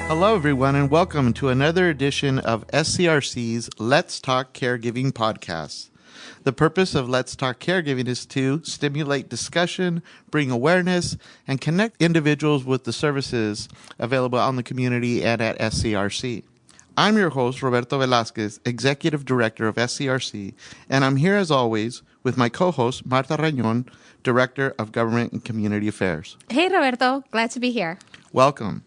Hello, everyone, and welcome to another edition of SCRC's Let's Talk Caregiving podcast. The purpose of Let's Talk Caregiving is to stimulate discussion, bring awareness, and connect individuals with the services available out in the community and at SCRC. I'm your host, Roberto Velasquez, Executive Director of SCRC, and I'm here as always with my co-host, Marta Rañón, Director of Government and Community Affairs. Hey, Roberto. Glad to be here. Welcome.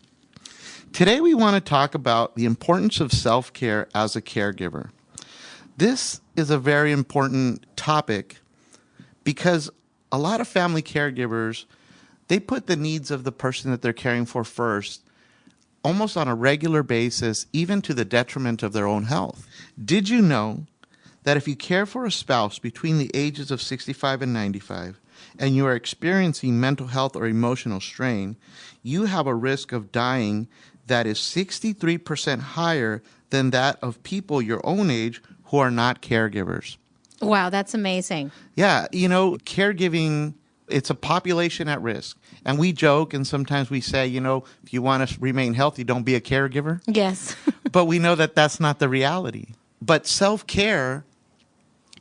Today we want to talk about the importance of self-care as a caregiver. This is a very important topic because a lot of family caregivers, they put the needs of the person that they're caring for first, almost on a regular basis, even to the detriment of their own health. Did you know that if you care for a spouse between the ages of 65 and 95, and you are experiencing mental health or emotional strain, you have a risk of dying that is 63% higher than that of people your own age who are not caregivers. Wow, that's amazing. Yeah, caregiving, it's a population at risk. And we joke and sometimes we say, if you want to remain healthy, don't be a caregiver. Yes. But we know that that's not the reality. But self-care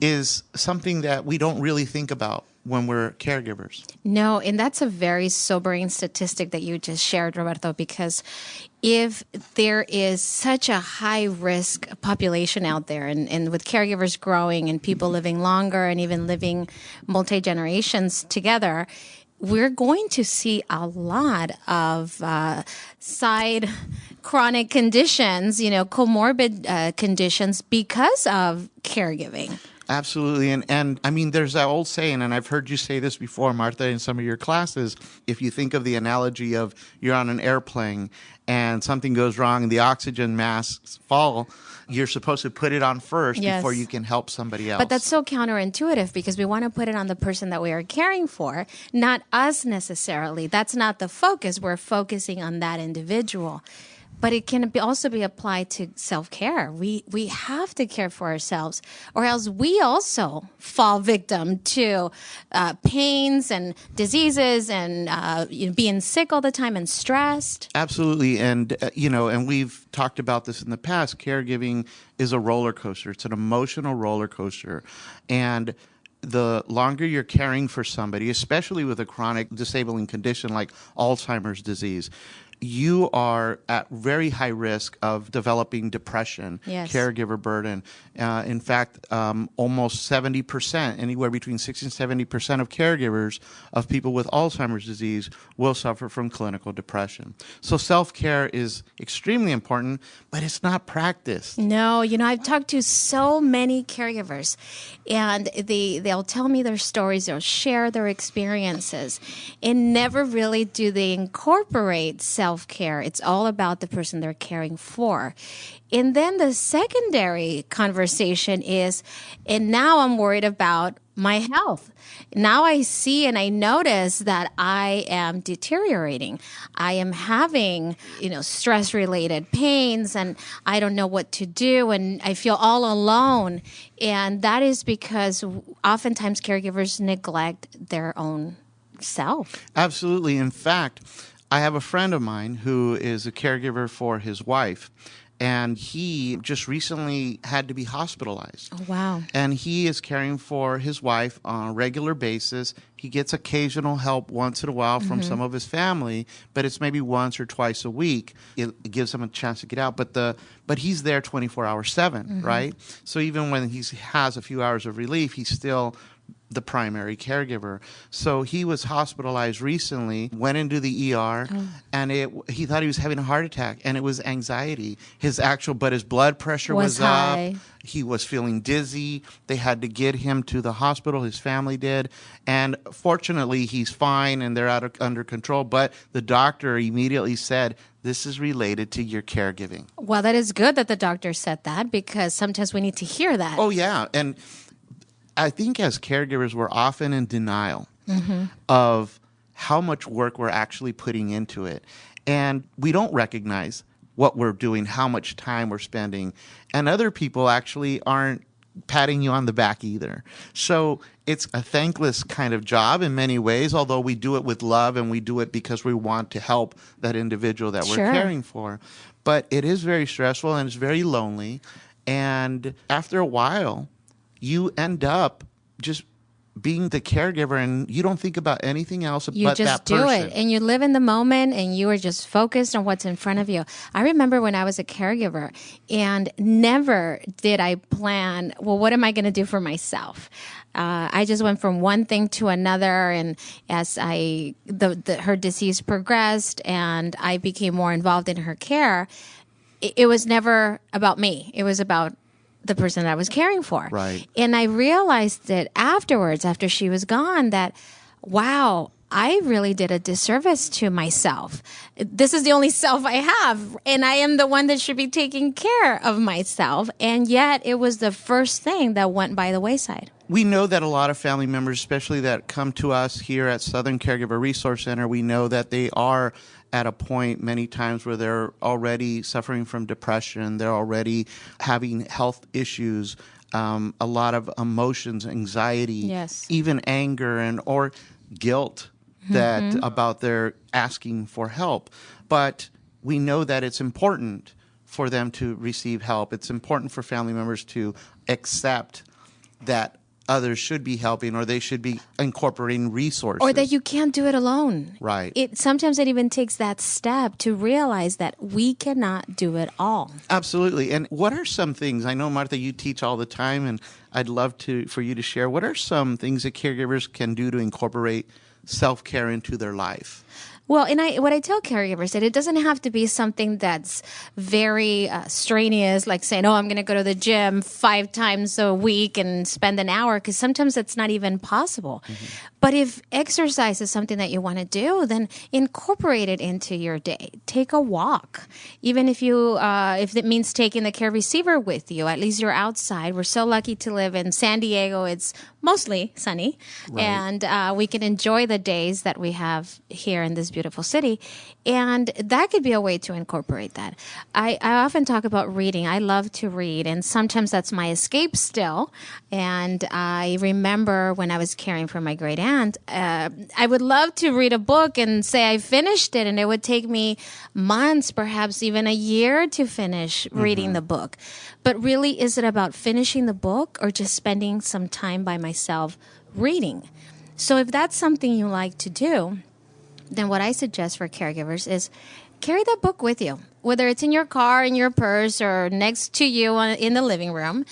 is something that we don't really think about when we're caregivers. No, and that's a very sobering statistic that you just shared, Roberto, because if there is such a high-risk population out there, and with caregivers growing and people living longer and even living multi-generations together, we're going to see a lot of side chronic conditions, comorbid conditions because of caregiving. Absolutely. And I mean, there's that old saying, and I've heard you say this before, Martha, in some of your classes. If you think of the analogy of you're on an airplane and something goes wrong and the oxygen masks fall, you're supposed to put it on first before you can help somebody else. But that's so counterintuitive because we want to put it on the person that we are caring for, not us necessarily. That's not the focus. We're focusing on that individual. But it can also be applied to self-care. We have to care for ourselves, or else we also fall victim to pains and diseases and being sick all the time and stressed. Absolutely. And, and we've talked about this in the past. Caregiving is a roller coaster. It's an emotional roller coaster. And the longer you're caring for somebody, especially with a chronic disabling condition like Alzheimer's disease, you are at very high risk of developing depression, caregiver burden. In fact, almost 70%, anywhere between 60 and 70% of caregivers of people with Alzheimer's disease will suffer from clinical depression. So self-care is extremely important, but it's not practiced. No, I've talked to so many caregivers, and they'll tell me their stories, they'll share their experiences, and never really do they incorporate self-care. It's all about the person they're caring for. And then the secondary conversation is, and now I'm worried about my health. Now I see and I notice that I am deteriorating. I am having, stress-related pains, and I don't know what to do, and I feel all alone. And that is because oftentimes caregivers neglect their own self. Absolutely. In fact, I have a friend of mine who is a caregiver for his wife, and he just recently had to be hospitalized. Oh, wow. And he is caring for his wife on a regular basis. He gets occasional help once in a while from some of his family, but it's maybe once or twice a week. It gives him a chance to get out. But he's there 24/7, right? So even when he has a few hours of relief, he's still the primary caregiver. So he was hospitalized recently, went into the ER, and he thought he was having a heart attack, and it was anxiety. But his blood pressure was high. up. He was feeling dizzy. They had to get him to the hospital. His family did. And fortunately, he's fine and they're under control. But the doctor immediately said, this is related to your caregiving. Well, that is good that the doctor said that, because sometimes we need to hear that. Oh, yeah. And I think as caregivers, we're often in denial of how much work we're actually putting into it. And we don't recognize what we're doing, how much time we're spending. And other people actually aren't patting you on the back either. So it's a thankless kind of job in many ways, although we do it with love and we do it because we want to help that individual that we're Sure. caring for. But it is very stressful and it's very lonely. And after a while, you end up just being the caregiver and you don't think about anything else You but just that person. do it and you live in the moment and you are just focused on what's in front of you. I remember when I was a caregiver and never did I plan, well, what am I going to do for myself? I just went from one thing to another, and as her disease progressed and I became more involved in her care, it was never about me. It was about the person that I was caring for. Right. And I realized that afterwards, after she was gone, that, wow, I really did a disservice to myself. This is the only self I have, and I am the one that should be taking care of myself. And yet it was the first thing that went by the wayside. We know that a lot of family members, especially that come to us here at Southern Caregiver Resource Center, we know that they are at a point many times where they're already suffering from depression, they're already having health issues, a lot of emotions, anxiety, Yes. even anger or guilt that about their asking for help. But we know that it's important for them to receive help. It's important for family members to accept that others should be helping or they should be incorporating resources. Or that you can't do it alone. Right. Sometimes it even takes that step to realize that we cannot do it all. Absolutely. And what are some things, I know, Martha, you teach all the time, and I'd love for you to share, what are some things that caregivers can do to incorporate self-care into their life? Well, and what I tell caregivers that it doesn't have to be something that's very strenuous, like saying, "Oh, I'm going to go to the gym 5 times a week and spend an hour," because sometimes that's not even possible. But if exercise is something that you want to do, then incorporate it into your day. Take a walk, even if it means taking the care receiver with you. At least you're outside. We're so lucky to live in San Diego. It's mostly sunny, and we can enjoy the days that we have here in this beautiful city, and that could be a way to incorporate that. I often talk about reading. I love to read, and sometimes that's my escape still. And I remember when I was caring for my great aunt, I would love to read a book and say I finished it, and it would take me months, perhaps even a year to finish reading the book. But really, is it about finishing the book or just spending some time by myself reading? So if that's something you like to do, then what I suggest for caregivers is carry that book with you, whether it's in your car, in your purse, or next to you in the living room.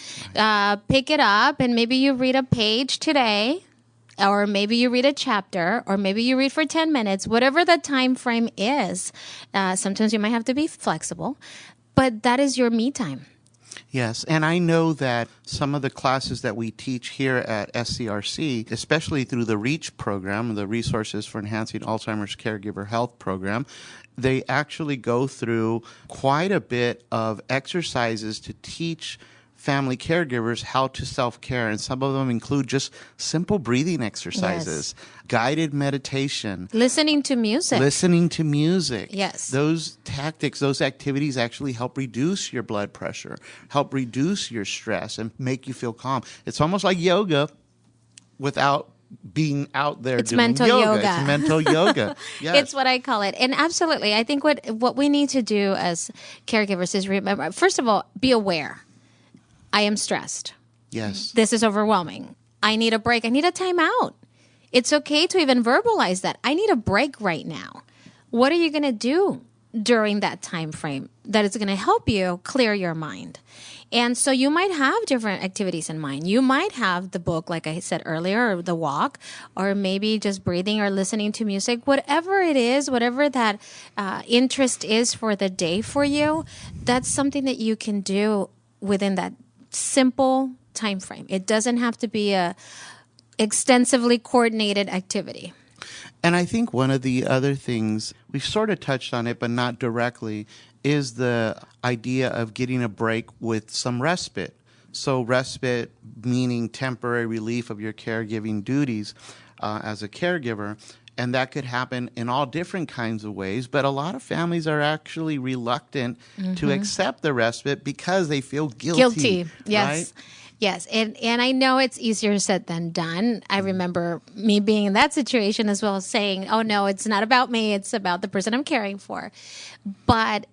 Pick it up, and maybe you read a page today, or maybe you read a chapter, or maybe you read for 10 minutes, whatever the time frame is. Sometimes you might have to be flexible, but that is your me time. Yes, and I know that some of the classes that we teach here at SCRC, especially through the REACH program, the Resources for Enhancing Alzheimer's Caregiver Health program, they actually go through quite a bit of exercises to teach family caregivers how to self-care, and some of them include just simple breathing exercises, guided meditation, Listening to music. Yes. Those tactics, those activities actually help reduce your blood pressure, help reduce your stress, and make you feel calm. It's almost like yoga without being out there It's doing mental yoga. It's mental yoga. Yes. It's what I call it. And absolutely, I think what we need to do as caregivers is remember, first of all, be aware. I am stressed. Yes. This is overwhelming. I need a break. I need a timeout. It's okay to even verbalize that. I need a break right now. What are you going to do during that time frame that is going to help you clear your mind? And so you might have different activities in mind. You might have the book, like I said earlier, or the walk, or maybe just breathing or listening to music. Whatever it is, whatever that interest is for the day for you, that's something that you can do within that simple time frame. It doesn't have to be a extensively coordinated activity. And I think one of the other things, we've sort of touched on it, but not directly, is the idea of getting a break with some respite. So respite meaning temporary relief of your caregiving duties as a caregiver. And that could happen in all different kinds of ways. But a lot of families are actually reluctant to accept the respite because they feel guilty. Yes. Right? Yes, and I know it's easier said than done. I remember me being in that situation as well, saying, "Oh no, it's not about me; it's about the person I'm caring for." But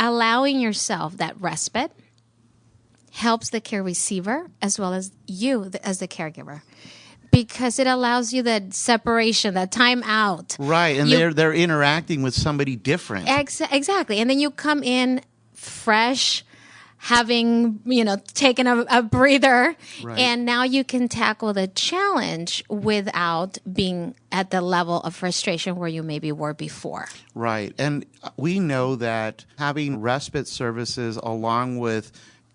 allowing yourself that respite helps the care receiver as well as you as the caregiver, because it allows you that separation, that time out. Right, and You- they're interacting with somebody different. Exactly. And then you come in fresh, having, taken a breather, Right. and now you can tackle the challenge without being at the level of frustration where you maybe were before. Right. And we know that having respite services along with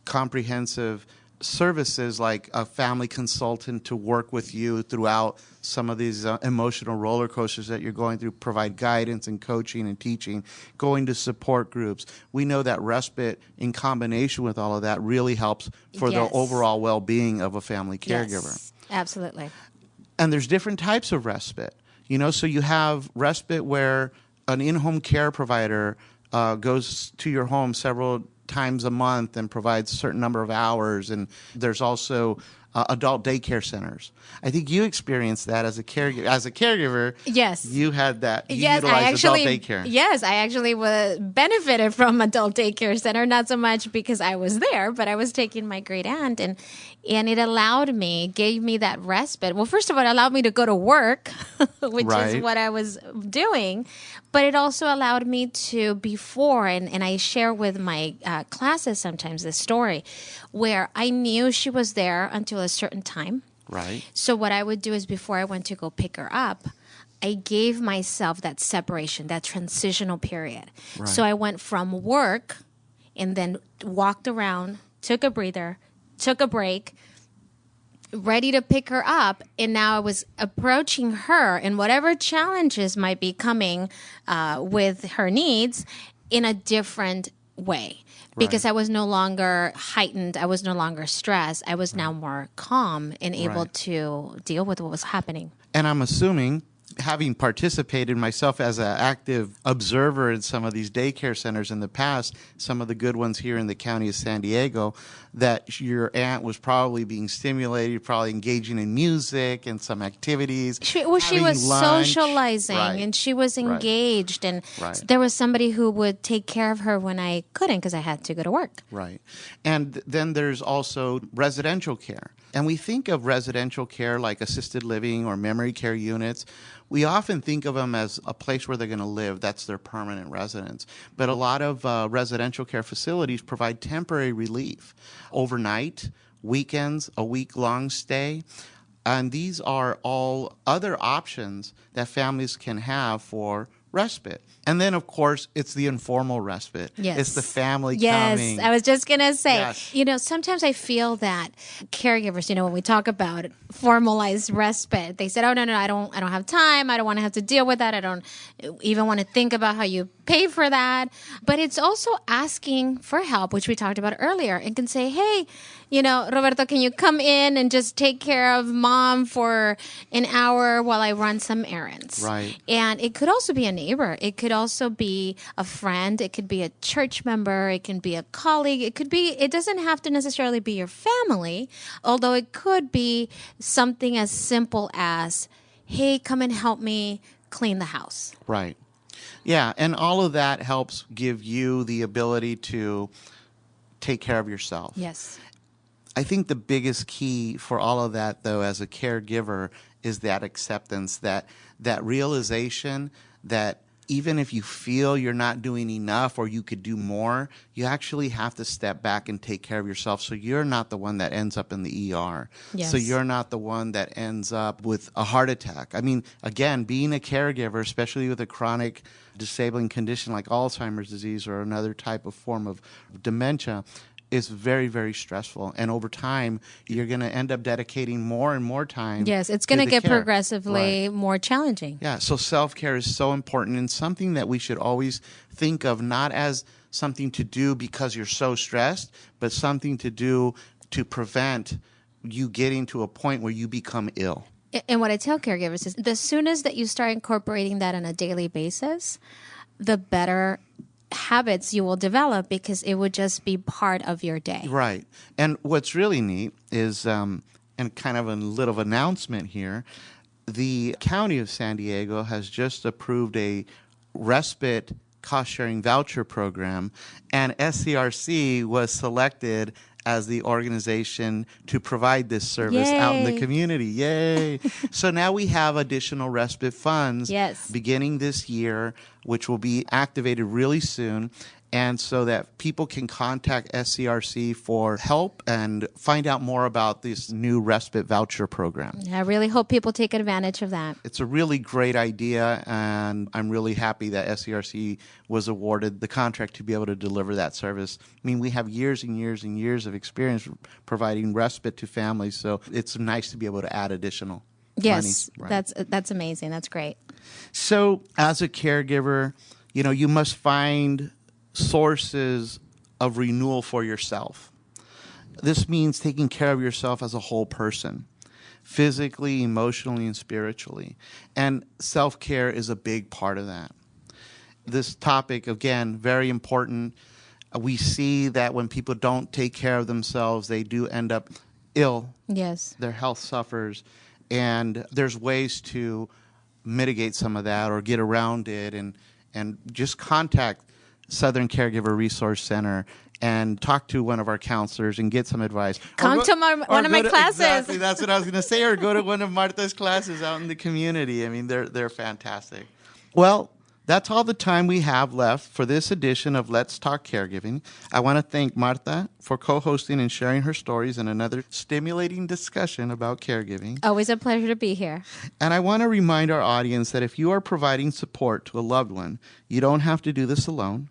comprehensive services like a family consultant to work with you throughout some of these emotional roller coasters that you're going through, provide guidance and coaching and teaching, going to support groups. We know that respite in combination with all of that really helps for Yes. the overall well-being of a family caregiver. Yes, absolutely. And there's different types of respite. So you have respite where an in-home care provider goes to your home several times a month and provides a certain number of hours. And there's also adult daycare centers. I think you experienced that as a caregiver. As a caregiver, Yes. you had that. You Yes, utilized adult daycare. Yes, I actually benefited from adult daycare center, not so much because I was there, but I was taking my great aunt, and it gave me that respite. Well, first of all, it allowed me to go to work, which Right. is what I was doing, but it also allowed me to before, and I share with my classes sometimes this story, where I knew she was there until a certain time. Right. So what I would do is before I went to go pick her up, I gave myself that separation, that transitional period. Right. So I went from work and then walked around, took a breather, took a break, ready to pick her up. And now I was approaching her and whatever challenges might be coming with her needs in a different way. Because Right. I was no longer heightened. I was no longer stressed. I was now more calm and able Right. to deal with what was happening. And I'm assuming, having participated myself as an active observer in some of these daycare centers in the past, some of the good ones here in the county of San Diego, that your aunt was probably being stimulated, probably engaging in music and some activities. She having was lunch. socializing Right. and she was Right. engaged. And Right. there was somebody who would take care of her when I couldn't because I had to go to work. Right. And then there's also residential care. And we think of residential care like assisted living or memory care units. We often think of them as a place where they're going to live. That's their permanent residence. But a lot of residential care facilities provide temporary relief, overnight, weekends, a week-long stay. And these are all other options that families can have for respite. And then, of course, it's the informal respite. Yes. It's the family Yes, coming. I was just going to say, Yes. sometimes I feel that caregivers, when we talk about formalized respite, they said, "Oh, no, I don't have time. I don't want to have to deal with that. I don't even want to think about how you pay for that." But it's also asking for help, which we talked about earlier, and can say, "Hey, Roberto, can you come in and just take care of mom for an hour while I run some errands?" Right. And it could also be a neighbor. It could also be a friend. It could be a church member. It can be a colleague. It doesn't have to necessarily be your family, although it could be something as simple as, "Hey, come and help me clean the house." Right. Yeah, and all of that helps give you the ability to take care of yourself. Yes. I think the biggest key for all of that, though, as a caregiver, is that acceptance, that realization that even if you feel you're not doing enough or you could do more, you actually have to step back and take care of yourself so you're not the one that ends up in the ER. Yes. So you're not the one that ends up with a heart attack. I mean, again, being a caregiver, especially with a chronic disabling condition like Alzheimer's disease or another type of form of dementia, is very, very stressful. And over time, you're going to end up dedicating more and more time. Yes, it's going to the get care. progressively Right. more challenging. Yeah, so self-care is so important and something that we should always think of not as something to do because you're so stressed, but something to do to prevent you getting to a point where you become ill. And what I tell caregivers is the soonest that you start incorporating that on a daily basis, the better habits you will develop because it would just be part of your day. Right. And what's really neat is, and kind of a little announcement here, the County of San Diego has just approved a respite cost-sharing voucher program, and SCRC was selected as the organization to provide this service out in the Yay. community. Yay! So now we have additional respite funds Yes. beginning this year, which will be activated really soon. And so that people can contact SCRC for help and find out more about this new respite voucher program. I really hope people take advantage of that. It's a really great idea, and I'm really happy that SCRC was awarded the contract to be able to deliver that service. I mean, we have years and years and years of experience providing respite to families, so it's nice to be able to add additional Yes, money. Right. that's amazing. That's great. So as a caregiver, you must find sources of renewal for yourself. This means taking care of yourself as a whole person, physically, emotionally, and spiritually. And self-care is a big part of that. This topic, again, very important. We see that when people don't take care of themselves, they do end up ill. Yes. Their health suffers. And there's ways to mitigate some of that or get around it, and just contact Southern Caregiver Resource Center and talk to one of our counselors and get some advice. Come to one of my classes. Exactly, that's what I was going to say. Or go to one of Martha's classes out in the community. I mean, they're fantastic. Well, that's all the time we have left for this edition of Let's Talk Caregiving. I want to thank Martha for co-hosting and sharing her stories and another stimulating discussion about caregiving. Always a pleasure to be here. And I want to remind our audience that if you are providing support to a loved one, you don't have to do this alone.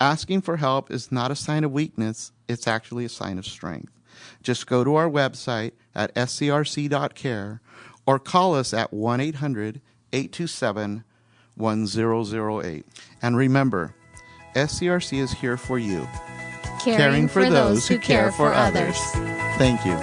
Asking for help is not a sign of weakness. It's actually a sign of strength. Just go to our website at scrc.care or call us at 1-800-827-1008. And remember, SCRC is here for you, Caring for those who care for others. Thank you.